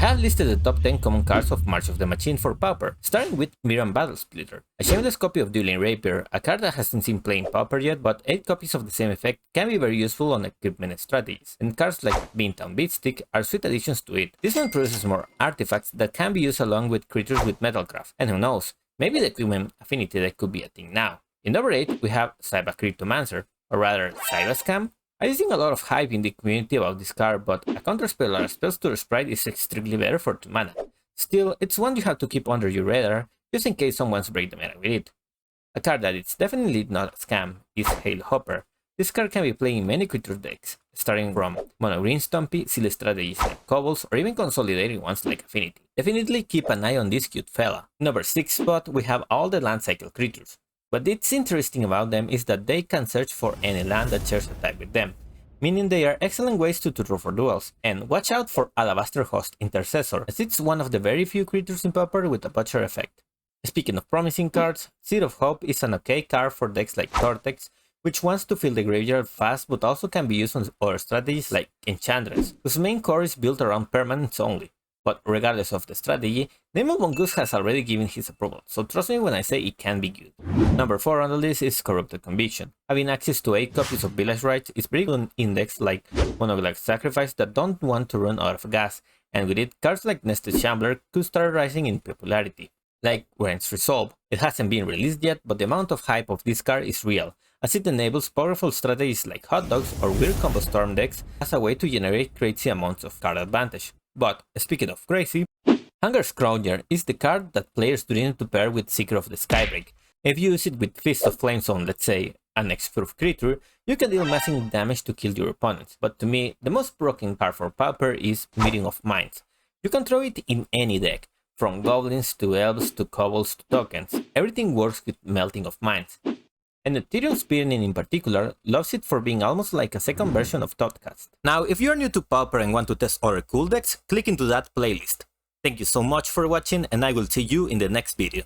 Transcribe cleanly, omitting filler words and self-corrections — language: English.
have listed the top 10 common cards of March of the Machine for Pauper, starting with Miran Battle Splitter, a shameless copy of Dueling Rapier, a card that hasn't seen play in Pauper yet, but 8 copies of the same effect can be very useful on equipment strategies, and cards like Beantown Beatstick are sweet additions to it. This one produces more artifacts that can be used along with creatures with Metalcraft, and who knows, maybe the equipment affinity that could be a thing now. In number 8 we have Saiba Cryptomancer, or rather Saiba Scam. I'm seeing a lot of hype in the community about this card, but a counterspell or a spells to sprite is extremely better for 2 mana. Still, it's one you have to keep under your radar, just in case someone's break the meta with it. A card that is definitely not a scam is Hail Hopper. This card can be played in many creature decks, starting from mono green Stumpy, silly strategies like Cobbles, or even consolidating ones like Affinity. Definitely keep an eye on this cute fella. Number 6 spot we have all the land cycle creatures. What is interesting about them is that they can search for any land that shares a type with them, meaning they are excellent ways to tutor for duels. And watch out for Alabaster Host Intercessor, as it's one of the very few creatures in Pauper with a butcher effect. Speaking of promising cards, Seed of Hope is an okay card for decks like Tortex, which wants to fill the graveyard fast but also can be used on other strategies like Enchantress, whose main core is built around permanents only. But regardless of the strategy, Nemo Mongoose has already given his approval, so trust me when I say it can be good. Number 4 on the list is Corrupted Conviction. Having access to 8 copies of Village Rites is pretty good in decks like Monoglax Sacrifice that don't want to run out of gas, and with it, cards like Nested Shambler could start rising in popularity. Like Wren's Resolve, it hasn't been released yet, but the amount of hype of this card is real, as it enables powerful strategies like Hot Dogs or Weird Combo Storm decks as a way to generate crazy amounts of card advantage. But, speaking of crazy, Hunger Scrounger is the card that players do need to pair with Seeker of the Skybreak. If you use it with Fist of Flames on, let's say, an X-proof creature, you can deal massive damage to kill your opponents. But to me, the most broken card for Pauper is Meeting of Minds. You can throw it in any deck, from goblins to elves to kobolds to tokens. Everything works with Melting of Minds. And Ethereum Spearning in particular loves it for being almost like a second version of Thoughtcast. Now, if you're new to Pauper and want to test other cool decks, click into that playlist. Thank you so much for watching, and I will see you in the next video.